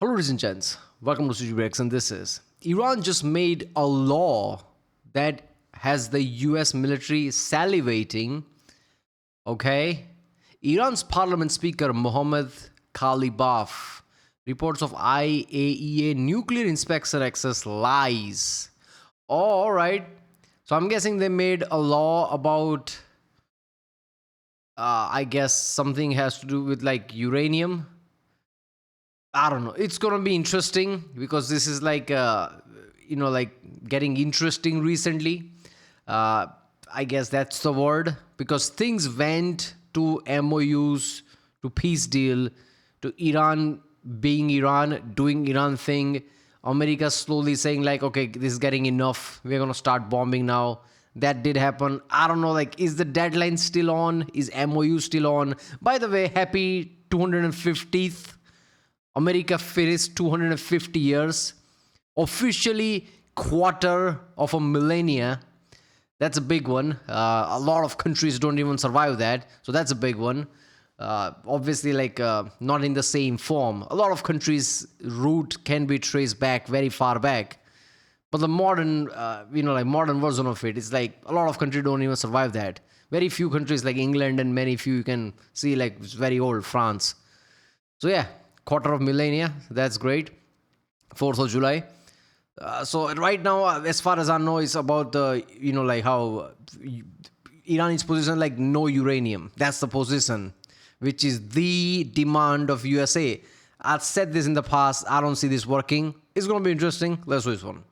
Hello, ladies and gents. Welcome to CGBreaks, and this is Iran just made a law that has the US military salivating. Okay, Iran's parliament speaker Mohammad Khalibaf reports of IAEA nuclear inspection access lies. Oh, all right. So I'm guessing they made a law about, I guess something has to do with like uranium. I don't know. It's gonna be interesting because this is like, like getting interesting recently. I guess that's the word, because things went to MOUs, to peace deal, to Iran being Iran, doing Iran thing. America slowly saying like, okay, this is getting enough. We're gonna start bombing now. That did happen. I don't know. Like, is the deadline still on? Is MOU still on? By the way, happy 250th. America finished 250 years, officially quarter of a millennia. That's a big one. A lot of countries don't even survive that, so that's a big one. Obviously, not in the same form. A lot of countries' root can be traced back very far back, but the modern, modern version of it is like a lot of countries don't even survive that. Very few countries like England and many few you can see like it's very old France. So yeah. Quarter of millennia, that's great. 4th of July. So right now, as far as I know, it's about the, how Iran is positioned like no uranium. That's the position, which is the demand of USA. I've said this in the past. I don't see this working. It's going to be interesting. Let's do this one.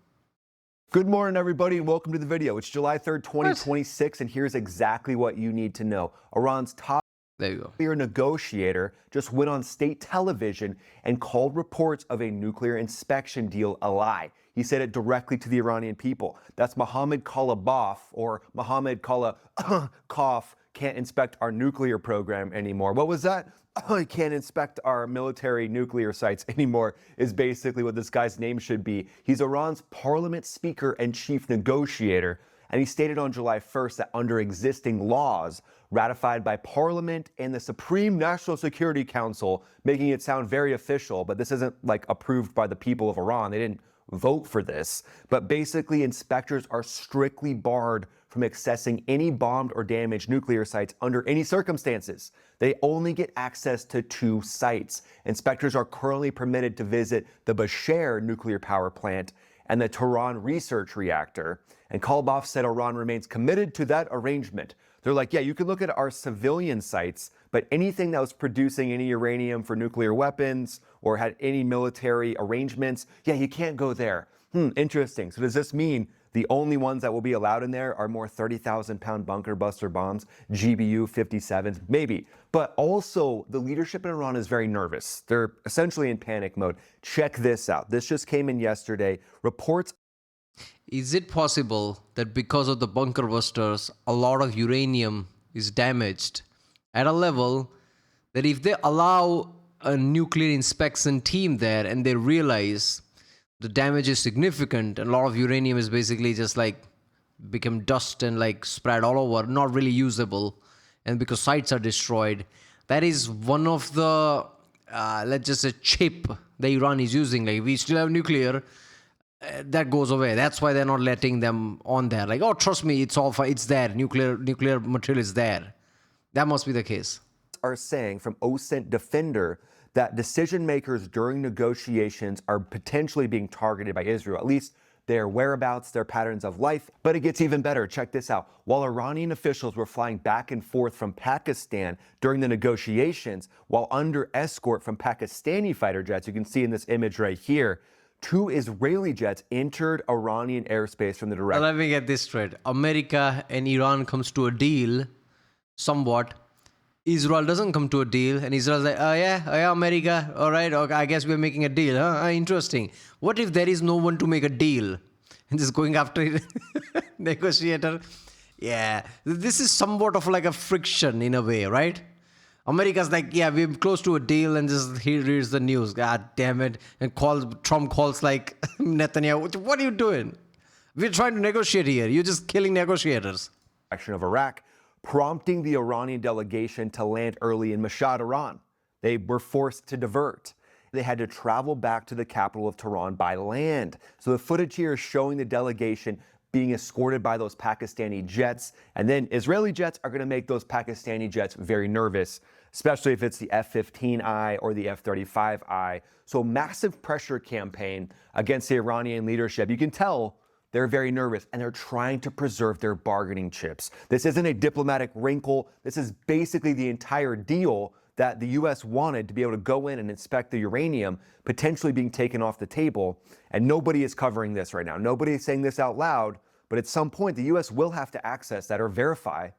Good morning, everybody, and welcome to the video. It's July 3rd, 2026, and here's exactly what you need to know. Iran's top nuclear negotiator just went on state television and called reports of a nuclear inspection deal a lie. He said it directly to the Iranian people. That's Mohammad Khalibaf, or Mohammad Khalibaf, can't inspect our nuclear program anymore. What was that? He can't inspect our military nuclear sites anymore, is basically what this guy's name should be. He's Iran's parliament speaker and chief negotiator. And he stated on July 1st that under existing laws ratified by Parliament and the Supreme National Security Council, making it sound very official, but this isn't like approved by the people of Iran. They didn't vote for this. But basically, inspectors are strictly barred from accessing any bombed or damaged nuclear sites under any circumstances. They only get access to 2 sites. Inspectors are currently permitted to visit the Bushehr nuclear power plant and the Tehran research reactor. And Khalibaf said Iran remains committed to that arrangement. They're like, yeah, you can look at our civilian sites, but anything that was producing any uranium for nuclear weapons or had any military arrangements, yeah, you can't go there. Interesting. So does this mean the only ones that will be allowed in there are more 30,000-pound bunker buster bombs, GBU 57s? Maybe. But also, the leadership in Iran is very nervous. They're essentially in panic mode. Check this out. This just came in yesterday. Reports. Is it possible that because of the bunker busters, a lot of uranium is damaged at a level that if they allow a nuclear inspection team there and they realize the damage is significant and a lot of uranium is basically just like become dust and like spread all over, not really usable, and because sites are destroyed, that is one of the, let's just say, chip that Iran is using. Like, we still have nuclear. That goes away. That's why they're not letting them on there. Like, oh, trust me, it's all fine. It's there. Nuclear material is there. That must be the case. Are saying from OSINT Defender that decision makers during negotiations are potentially being targeted by Israel, at least their whereabouts, their patterns of life. But it gets even better. Check this out. While Iranian officials were flying back and forth from Pakistan during the negotiations, while under escort from Pakistani fighter jets, you can see in this image right here, 2 Israeli jets entered Iranian airspace from the direction. Let me get this straight. America and Iran comes to a deal, somewhat. Israel doesn't come to a deal, and Israel's like, oh yeah, America, all right, okay, I guess we're making a deal, huh? Interesting. What if there is no one to make a deal? And just going after negotiator? Yeah, this is somewhat of like a friction in a way, right? America's like, yeah, we're close to a deal, and just here is the news. God damn it. And Trump calls like Netanyahu, what are you doing? We're trying to negotiate here. You're just killing negotiators. Of Iraq, prompting the Iranian delegation to land early in Mashhad, Iran. They were forced to divert. They had to travel back to the capital of Tehran by land. So the footage here is showing the delegation being escorted by those Pakistani jets. And then Israeli jets are going to make those Pakistani jets very nervous, especially if it's the F-15I or the F-35I. So massive pressure campaign against the Iranian leadership. You can tell they're very nervous and they're trying to preserve their bargaining chips. This isn't a diplomatic wrinkle. This is basically the entire deal that the U.S. wanted to be able to go in and inspect the uranium potentially being taken off the table. And nobody is covering this right now. Nobody is saying this out loud, but at some point the U.S. will have to access that or verify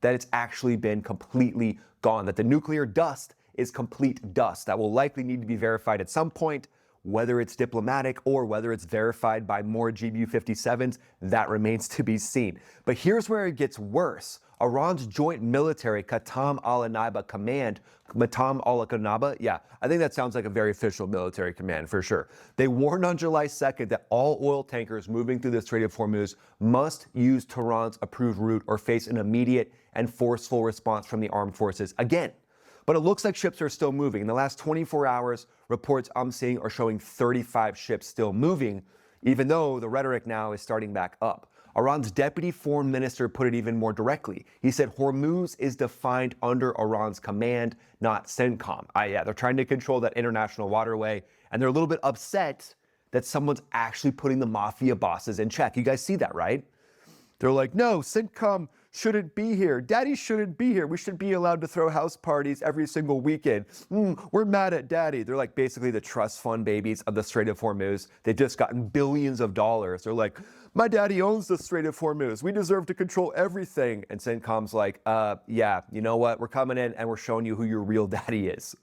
that it's actually been completely gone, that the nuclear dust is complete dust. That will likely need to be verified at some point, whether it's diplomatic or whether it's verified by more GBU-57s, that remains to be seen. But here's where it gets worse. Iran's joint military Qatam al-Anaba command, Qatam al-Anaba, yeah, I think that sounds like a very official military command for sure. They warned on July 2nd that all oil tankers moving through the Strait of Hormuz must use Tehran's approved route or face an immediate and forceful response from the armed forces again. But it looks like ships are still moving. In the last 24 hours, reports I'm seeing are showing 35 ships still moving, even though the rhetoric now is starting back up. Iran's deputy foreign minister put it even more directly. He said Hormuz is defined under Iran's command, not CENTCOM. Yeah, they're trying to control that international waterway, and they're a little bit upset that someone's actually putting the mafia bosses in check. You guys see that, right? They're like, no, CENTCOM shouldn't be here. Daddy shouldn't be here. We should be allowed to throw house parties every single weekend. We're mad at Daddy. They're like basically the trust fund babies of the Strait of Hormuz. They've just gotten billions of dollars. They're like, my daddy owns the Strait of Hormuz. We deserve to control everything. And CENTCOM's like, yeah, you know what? We're coming in and we're showing you who your real daddy is.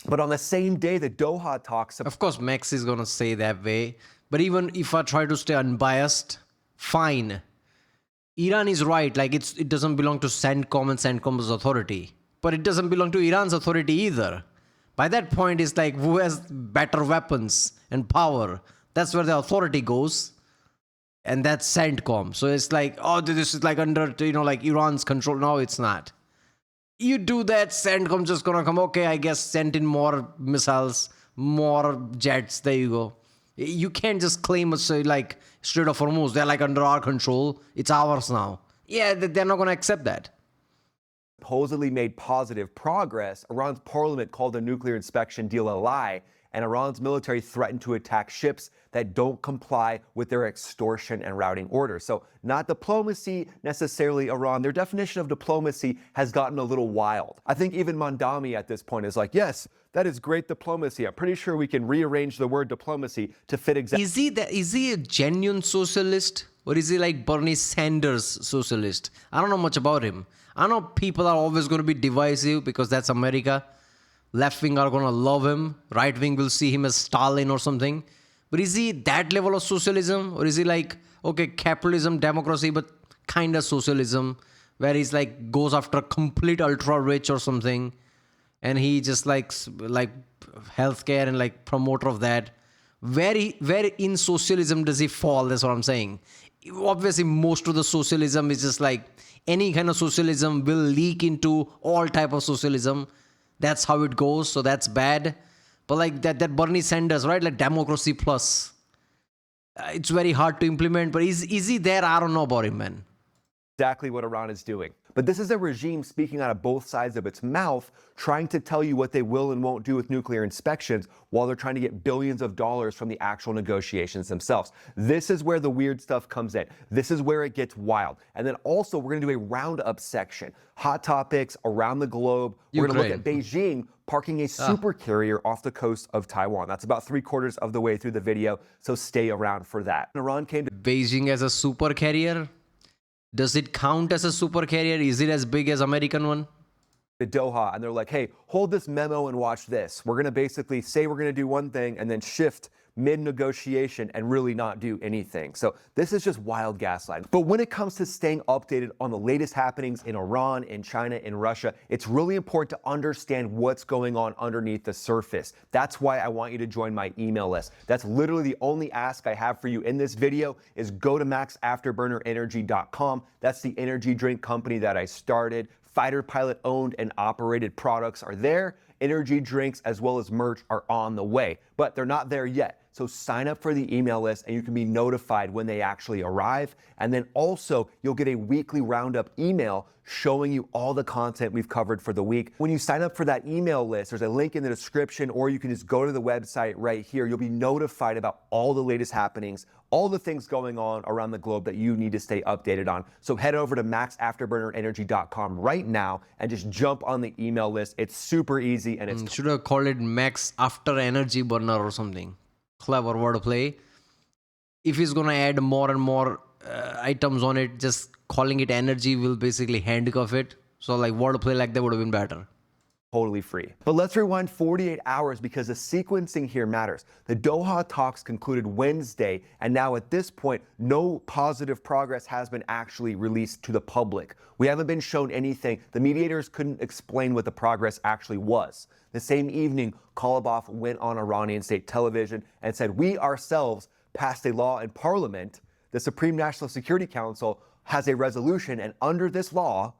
But on the same day, the Doha talks. Of course, Max is going to say that way. But even if I try to stay unbiased, fine. Iran is right, like it doesn't belong to CENTCOM and CENTCOM's authority. But it doesn't belong to Iran's authority either. By that point, it's like who has better weapons and power. That's where the authority goes. And that's CENTCOM. So it's like, oh, this is like under, like Iran's control. No, it's not. You do that, CENTCOM just gonna come, okay, I guess send in more missiles, more jets, there you go. You can't just claim it's like Strait of Hormuz, they're like under our control, it's ours now. Yeah, they're not gonna accept that. Supposedly made positive progress. Iran's parliament called the nuclear inspection deal a lie, and Iran's military threatened to attack ships that don't comply with their extortion and routing orders. So not diplomacy necessarily, Iran. Their definition of diplomacy has gotten a little wild. I think even Mondami at this point is like, yes, that is great diplomacy. I'm pretty sure we can rearrange the word diplomacy to fit exactly. Is he a genuine socialist? Or is he like Bernie Sanders socialist? I don't know much about him. I know people are always going to be divisive because that's America. Left wing are going to love him. Right wing will see him as Stalin or something. But is he that level of socialism? Or is he like, okay, capitalism, democracy, but kind of socialism, where he's like goes after complete ultra rich or something, and he just like healthcare and like promoter of that. Where in socialism does he fall? That's what I'm saying. Obviously, most of the socialism is just like any kind of socialism will leak into all type of socialism. That's how it goes, so that's bad. But like that Bernie Sanders, right? Like democracy plus. It's very hard to implement, but is he there? I don't know about him, man. Exactly what Iran is doing. But this is a regime speaking out of both sides of its mouth, trying to tell you what they will and won't do with nuclear inspections while they're trying to get billions of dollars from the actual negotiations themselves. This is where the weird stuff comes in. This is where it gets wild. And then also we're going to do a roundup section. Hot topics around the globe. We're going to look at Beijing parking a supercarrier off the coast of Taiwan. That's about 3/4 of the way through the video, so stay around for that. Iran came to Beijing as a supercarrier? Does it count as a supercarrier? Is it as big as American one? Doha, and they're like, hey, hold this memo and watch this. We're going to basically say we're going to do one thing and then shift mid-negotiation and really not do anything. So this is just wild gaslighting. But when it comes to staying updated on the latest happenings in Iran, in China, in Russia, it's really important to understand what's going on underneath the surface. That's why I want you to join my email list. That's literally the only ask I have for you in this video is go to maxafterburnerenergy.com. That's the energy drink company that I started. Fighter pilot owned and operated products are there. energy drinks, as well as merch are on the way, but they're not there yet. So sign up for the email list and you can be notified when they actually arrive. And then also you'll get a weekly roundup email showing you all the content we've covered for the week. When you sign up for that email list, there's a link in the description, or you can just go to the website right here. You'll be notified about all the latest happenings, all the things going on around the globe that you need to stay updated on. So head over to maxafterburnerenergy.com right now and just jump on the email list. It's super easy and it's should have called it Max After Energy Burner or something. Clever wordplay. If he's gonna add more and more items on it, just calling it energy will basically handcuff it. So like wordplay like that would have been better. Totally free. But let's rewind 48 hours because the sequencing here matters. The Doha talks concluded Wednesday, and now at this point, no positive progress has been actually released to the public. We haven't been shown anything. The mediators couldn't explain what the progress actually was. The same evening, Kalibov went on Iranian state television and said, "We ourselves passed a law in parliament. The Supreme National Security Council has a resolution, and under this law,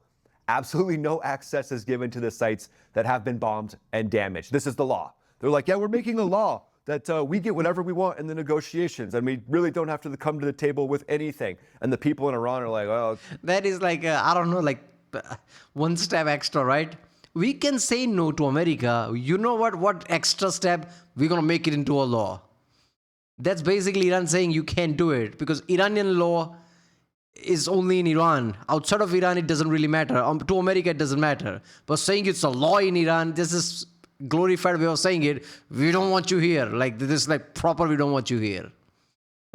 absolutely no access is given to the sites that have been bombed and damaged. This is the law." They're like, yeah, we're making a law that we get whatever we want in the negotiations, and we really don't have to come to the table with anything. And the people in Iran are like, oh. That is like, I don't know, like one step extra, right? We can say no to America. You know what extra step? We're going to make it into a law. That's basically Iran saying you can't do it because Iranian law is only in Iran. Outside of Iran, it doesn't really matter. To America, it doesn't matter. But saying it's a law in Iran, this is glorified way of saying it. We don't want you here. Like this is like proper. We don't want you here.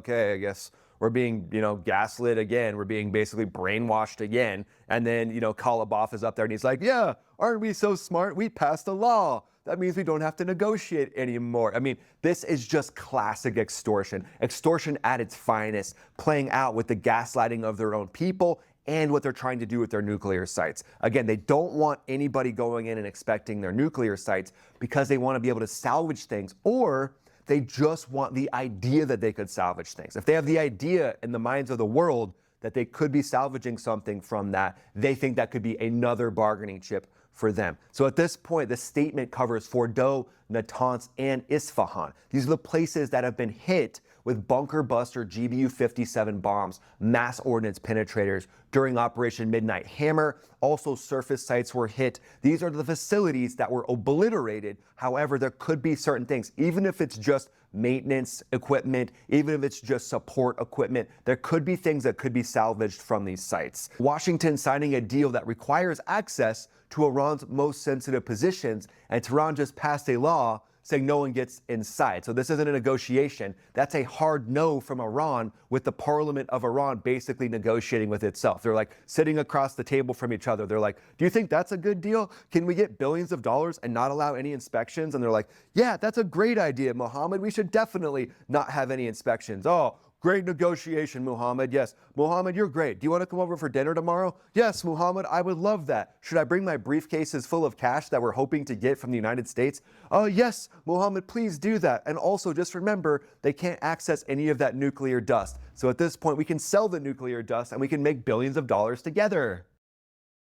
Okay, I guess we're being, gaslit again. We're being basically brainwashed again. And then, Kalibov is up there and he's like, yeah, aren't we so smart? We passed a law. That means we don't have to negotiate anymore. I mean, this is just classic extortion. Extortion at its finest, playing out with the gaslighting of their own people and what they're trying to do with their nuclear sites. Again, they don't want anybody going in and expecting their nuclear sites because they want to be able to salvage things, or they just want the idea that they could salvage things. If they have the idea in the minds of the world that they could be salvaging something from that, they think that could be another bargaining chip for them. So at this point, the statement covers Fordo, Natanz, and Isfahan. These are the places that have been hit with bunker buster GBU-57 bombs, mass ordnance penetrators during Operation Midnight Hammer. Also, surface sites were hit. These are the facilities that were obliterated. However, there could be certain things, even if it's just maintenance equipment, even if it's just support equipment, there could be things that could be salvaged from these sites. Washington signing a deal that requires access to Iran's most sensitive positions, and Tehran just passed a law saying no one gets inside. So this isn't a negotiation. That's a hard no from Iran, with the parliament of Iran basically negotiating with itself. They're like sitting across the table from each other. They're like, do you think that's a good deal? Can we get billions of dollars and not allow any inspections? And they're like, yeah, that's a great idea, Mohammed. We should definitely not have any inspections. Oh, great negotiation, Muhammad. Yes, Muhammad, you're great. Do you want to come over for dinner tomorrow? Yes, Muhammad, I would love that. Should I bring my briefcases full of cash that we're hoping to get from the United States? Oh, yes, Muhammad, please do that. And also just remember, they can't access any of that nuclear dust. So at this point, we can sell the nuclear dust and we can make billions of dollars together.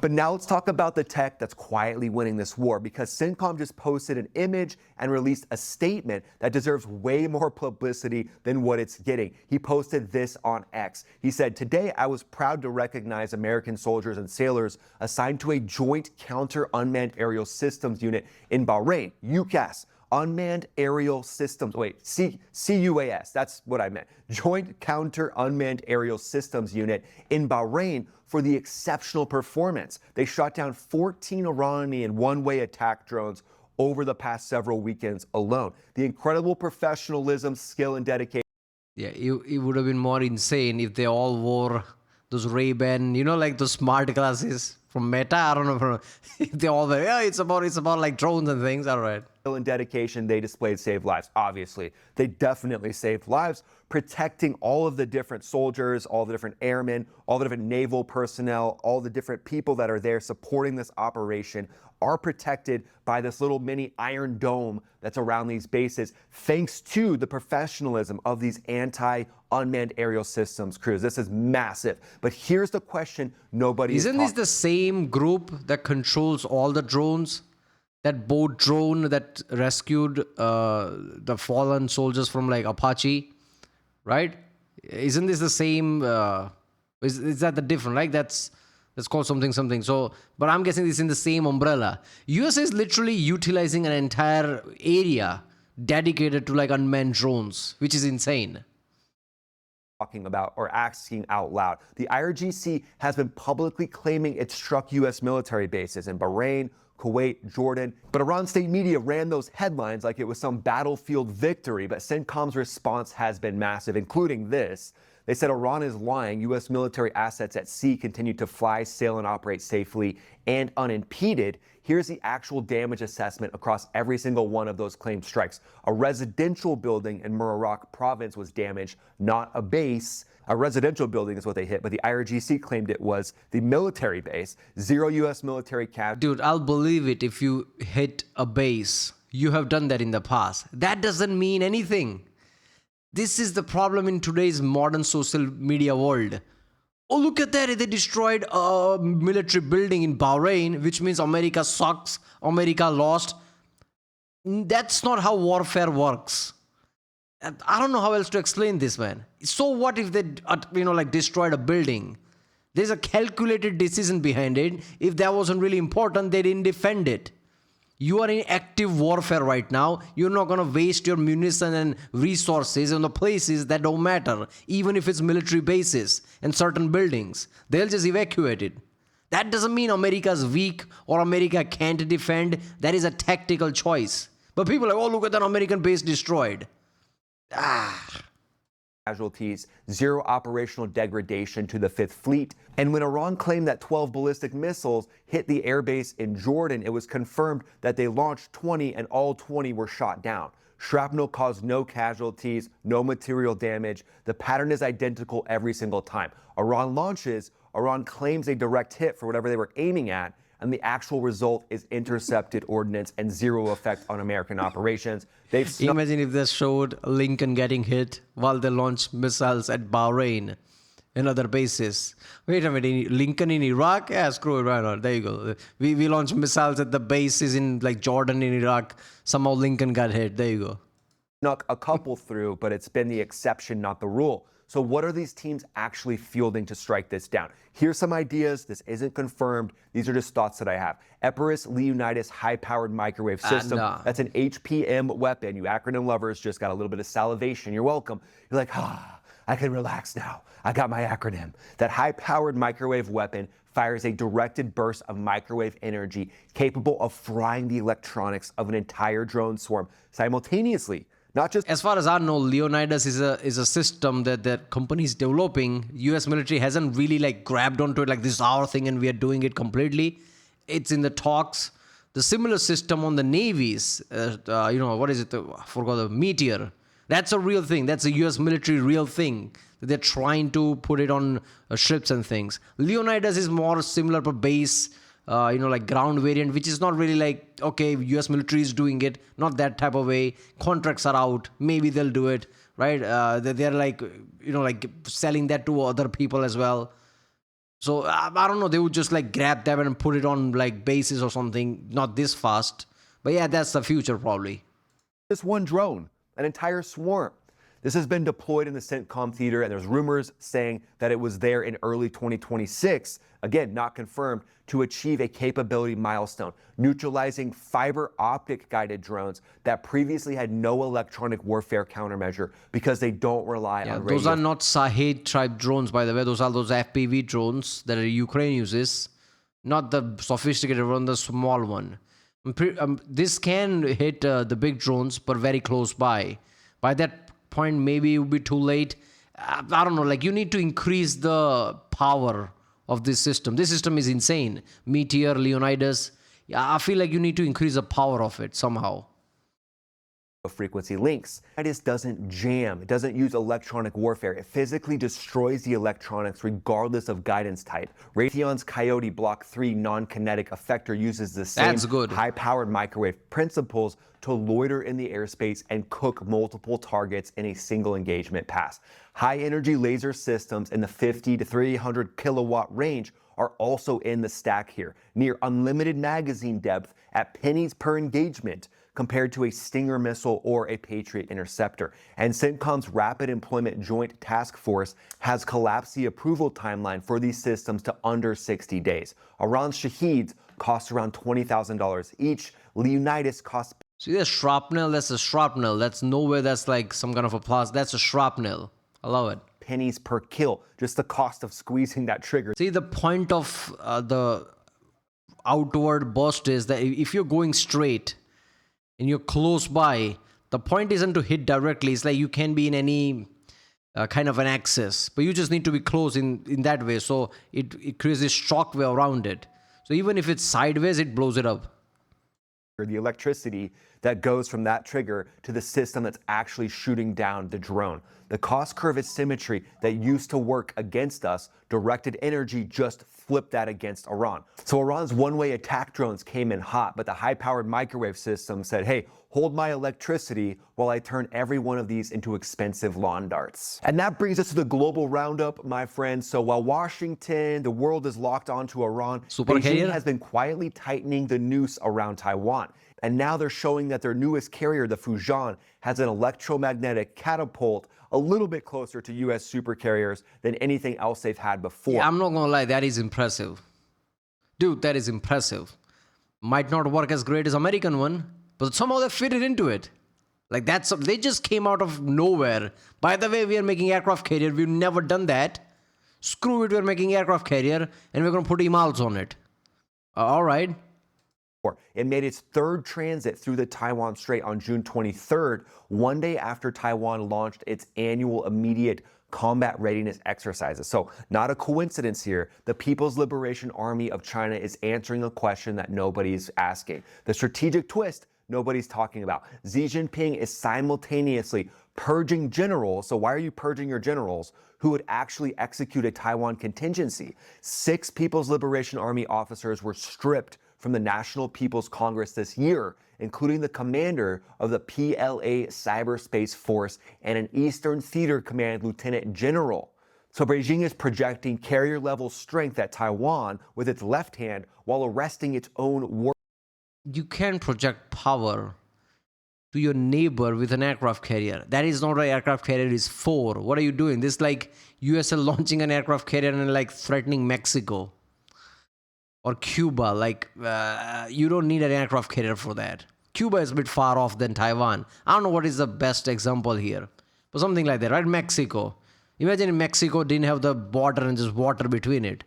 But now let's talk about the tech that's quietly winning this war, because CENTCOM just posted an image and released a statement that deserves way more publicity than what it's getting. He posted this on X. He said, "Today I was proud to recognize American soldiers and sailors assigned to a Joint Counter Unmanned Aerial Systems Unit in Bahrain, UCAS. Unmanned Aerial Systems, CUAS, that's what I meant. Joint Counter Unmanned Aerial Systems Unit in Bahrain for the exceptional performance. They shot down 14 Iranian one-way attack drones over the past several weekends alone. The incredible professionalism, skill, and dedication." Yeah, it would have been more insane if they all wore those Ray-Ban, like those smart glasses from Meta. I don't know if they all were, yeah, it's about like drones and things. All right. And dedication they displayed saved lives. Obviously, they definitely saved lives, protecting all of the different soldiers, all the different airmen, all the different naval personnel, all the different people that are there supporting this operation are protected by this little mini iron dome that's around these bases, thanks to the professionalism of these anti-unmanned aerial systems crews. This is massive. But here's the question nobody Isn't this the same group that controls all the drones? that boat drone that rescued the fallen soldiers from like Apache, right? Isn't this the same? Is that the different? Like that's called something. So, but I'm guessing this is in the same umbrella. USA is literally utilizing an entire area dedicated to like unmanned drones, which is insane. Talking about or asking out loud. The IRGC has been publicly claiming it struck U.S. military bases in Bahrain, Kuwait, Jordan, but Iran state media ran those headlines like it was some battlefield victory, but CENTCOM's response has been massive, including this. They said Iran is lying. U.S. military assets at sea continue to fly, sail, and operate safely and unimpeded. Here's the actual damage assessment across every single one of those claimed strikes. A residential building in Muraraq province was damaged, not a base. A residential building is what they hit, but the IRGC claimed it was the military base. 0 U.S. military casualties. Dude, I'll believe it if you hit a base. You have done that in the past. That doesn't mean anything. This is the problem in today's modern social media world. Oh, look at that. They destroyed a military building in Bahrain, which means America sucks. America lost. That's not how warfare works. I don't know how else to explain this, man. So what if they, destroyed a building? There's a calculated decision behind it. If that wasn't really important, they didn't defend it. You are in active warfare right now. You're not going to waste your munition and resources on the places that don't matter, even if it's military bases and certain buildings. They'll just evacuate it. That doesn't mean America's weak or America can't defend. That is a tactical choice. But people are like, oh, look at that American base destroyed. Casualties, 0 operational degradation to the 5th Fleet. And when Iran claimed that 12 ballistic missiles hit the airbase in Jordan, it was confirmed that they launched 20 and all 20 were shot down. Shrapnel caused no casualties, no material damage. The pattern is identical every single time. Iran launches, Iran claims a direct hit for whatever they were aiming at, and the actual result is intercepted ordnance and 0 effect on American operations. Imagine if they showed Lincoln getting hit while they launched missiles at Bahrain and other bases. Wait a minute, Lincoln in Iraq? Yeah, screw it, right on. There you go. We launched missiles at the bases in like Jordan in Iraq. Somehow Lincoln got hit. There you go. Snuck a couple through, but it's been the exception, not the rule. So what are these teams actually fielding to strike this down? Here's some ideas. This isn't confirmed. These are just thoughts that I have. Epirus Leonidas high-powered microwave system. That's an HPM weapon. You acronym lovers just got a little bit of salivation. You're welcome. You're like, I can relax now. I got my acronym. That high-powered microwave weapon fires a directed burst of microwave energy capable of frying the electronics of an entire drone swarm simultaneously. Not just as far as I know, Leonidas is a system that company's developing. U.S. military hasn't really like grabbed onto it like this is our thing and we are doing it completely. It's in the talks. The similar system on the navies, what is it? I forgot the Meteor. That's a real thing. That's a U.S. military real thing. They're trying to put it on ships and things. Leonidas is more similar but base. Like ground variant, which is not really like, okay, U.S. military is doing it, not that type of way. Contracts are out, maybe they'll do it, right? They're like, like selling that to other people as well. So I don't know, they would just like grab them and put it on like bases or something, not this fast. But yeah, that's the future probably. This one drone, an entire swarm. This has been deployed in the CENTCOM theater, and there's rumors saying that it was there in early 2026, again, not confirmed, to achieve a capability milestone, neutralizing fiber optic guided drones that previously had no electronic warfare countermeasure because they don't rely on radio. Those are not Shahed type drones, by the way. Those are those FPV drones that Ukraine uses, not the sophisticated one, the small one. This can hit the big drones, but very close by. By that point, maybe it will be too late. I don't know, like you need to increase the power of this system. This system is insane. Meteor, Leonidas. Yeah, I feel like you need to increase the power of it somehow. Frequency links. It doesn't jam. It doesn't use electronic warfare. It physically destroys the electronics regardless of guidance type. Raytheon's Coyote Block 3 non-kinetic effector uses the same high-powered microwave principles to loiter in the airspace and cook multiple targets in a single engagement pass. High-energy laser systems in the 50 to 300 kilowatt range are also in the stack here, near unlimited magazine depth at pennies per engagement, compared to a Stinger missile or a Patriot interceptor. And CENTCOM's Rapid Employment Joint Task Force has collapsed the approval timeline for these systems to under 60 days. Iran's Shaheeds cost around $20,000 each. Leonidas costs... See, there's shrapnel, that's a shrapnel. That's nowhere that's like some kind of a plus. That's a shrapnel. I love it. Pennies per kill, just the cost of squeezing that trigger. See, the point of the outward burst is that if you're going straight and you're close by, the point isn't to hit directly. It's like you can be in any kind of an axis, but you just need to be close in that way. So it creates this shock wave around it. So even if it's sideways, it blows it up. The electricity that goes from that trigger to the system that's actually shooting down the drone. The cost curve asymmetry that used to work against us, directed energy just flipped that against Iran. So Iran's one-way attack drones came in hot, but the high-powered microwave system said, hey, hold my electricity while I turn every one of these into expensive lawn darts. And that brings us to the global roundup, my friends. So while Washington, the world is locked onto Iran, Beijing has been quietly tightening the noose around Taiwan. And now they're showing that their newest carrier, the Fujian, has an electromagnetic catapult a little bit closer to U.S. supercarriers than anything else they've had before. Yeah, I'm not gonna lie, that is impressive. Dude, that is impressive. Might not work as great as American one, but somehow they fit it into it. Like they just came out of nowhere. By the way, we are making aircraft carrier. We've never done that. Screw it, we're making aircraft carrier and we're gonna put EMALs on it. All right. It made its third transit through the Taiwan Strait on June 23rd, one day after Taiwan launched its annual immediate combat readiness exercises. So not a coincidence here. The People's Liberation Army of China is answering a question that nobody's asking. The strategic twist nobody's talking about. Xi Jinping is simultaneously purging generals. So why are you purging your generals who would actually execute a Taiwan contingency? 6 People's Liberation Army officers were stripped from the National People's Congress this year, including the commander of the PLA Cyberspace Force and an Eastern Theater Command Lieutenant General. So Beijing is projecting carrier-level strength at Taiwan with its left hand while arresting its own war. You can project power to your neighbor with an aircraft carrier. That is not what an aircraft carrier is for. What are you doing? This is like USL launching an aircraft carrier and like threatening Mexico or Cuba. Like you don't need an aircraft carrier for that. Cuba is a bit far off than Taiwan. I don't know what is the best example here, but something like that, right? Mexico. Imagine if Mexico didn't have the border and just water between it.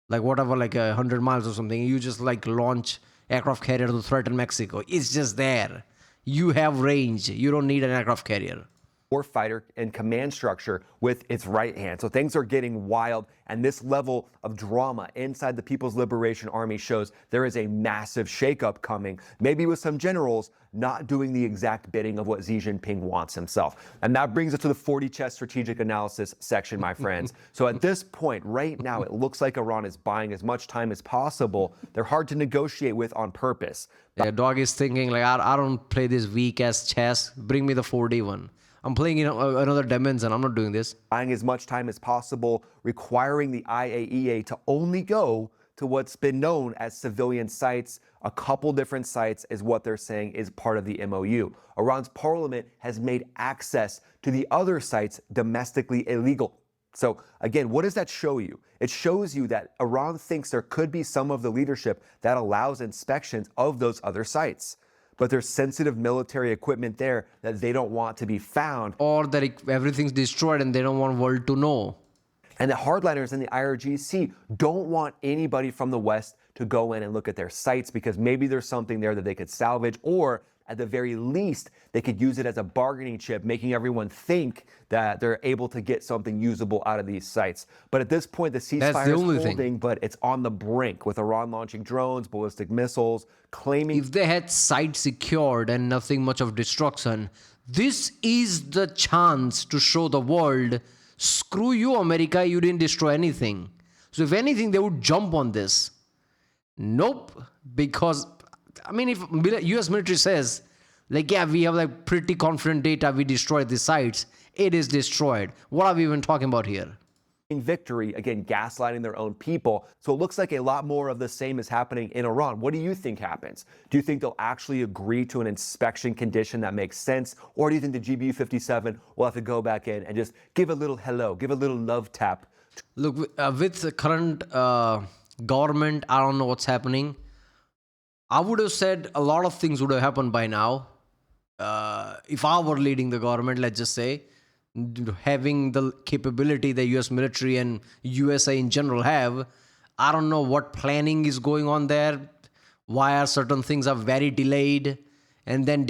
Like whatever, like 100 miles or something. You just like launch aircraft carrier to threaten Mexico. It's just there. You have range. You don't need an aircraft carrier. Warfighter and command structure with its right hand. So things are getting wild, and this level of drama inside the People's Liberation Army shows there is a massive shakeup coming, maybe with some generals not doing the exact bidding of what Xi Jinping wants himself. And that brings us to the 40 chess strategic analysis section, my friends. So at this point, right now, it looks like Iran is buying as much time as possible. They're hard to negotiate with on purpose. Yeah, dog is thinking like, I don't play this weak ass chess. Bring me the 4D one. I'm playing in another dimension. I'm not doing this. Buying as much time as possible, requiring the IAEA to only go to what's been known as civilian sites. A couple different sites is what they're saying is part of the MOU. Iran's parliament has made access to the other sites domestically illegal. So again, what does that show you? It shows you that Iran thinks there could be some of the leadership that allows inspections of those other sites. But there's sensitive military equipment there that they don't want to be found. Or that everything's destroyed and they don't want the world to know. And the hardliners in the IRGC don't want anybody from the West to go in and look at their sites because maybe there's something there that they could salvage, or at the very least, they could use it as a bargaining chip, making everyone think that they're able to get something usable out of these sites. But at this point, the ceasefire is holding, but it's on the brink with Iran launching drones, ballistic missiles, claiming... If they had sites secured and nothing much of destruction, this is the chance to show the world, screw you, America, you didn't destroy anything. So if anything, they would jump on this. Nope, because... I mean, if US military says, like, yeah, we have like pretty confident data, we destroyed the sites, it is destroyed. What are we even talking about here? victory, again, gaslighting their own people. So it looks like a lot more of the same is happening in Iran. What do you think happens? Do you think they'll actually agree to an inspection condition that makes sense? Or do you think the GBU-57 will have to go back in and just give a little hello, give a little love tap? Look, with the current government, I don't know what's happening. I would have said a lot of things would have happened by now. If I were leading the government, let's just say, having the capability the US military and USA in general have, I don't know what planning is going on there. Why are certain things are very delayed and then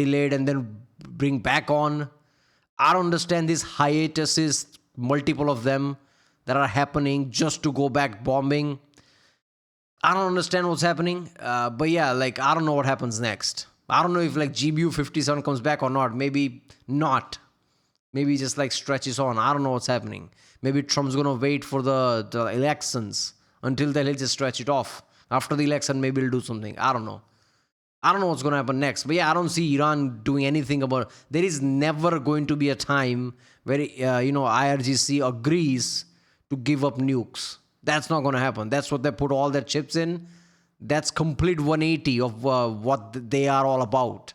bring back on? I don't understand these hiatuses, multiple of them that are happening just to go back bombing. I don't understand what's happening. But yeah, like, I don't know what happens next. I don't know if like GBU-57 comes back or not. Maybe not. Maybe just like stretches on. I don't know what's happening. Maybe Trump's going to wait for the elections. Until then, he'll just stretch it off. After the election, maybe he'll do something. I don't know. I don't know what's going to happen next. But yeah, I don't see Iran doing anything about it. There is never going to be a time where, IRGC agrees to give up nukes. That's not going to happen. That's what they put all their chips in. That's complete 180 of what they are all about.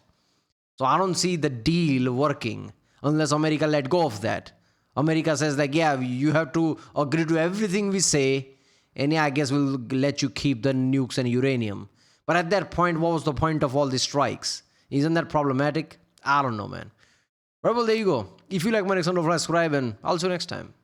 So I don't see the deal working unless America let go of that. America says like, yeah, you have to agree to everything we say, and yeah, I guess we'll let you keep the nukes and uranium. But at that point, what was the point of all these strikes? Isn't that problematic? I don't know, man. Right, well, there you go. If you like my next one, subscribe, and I'll see you next time.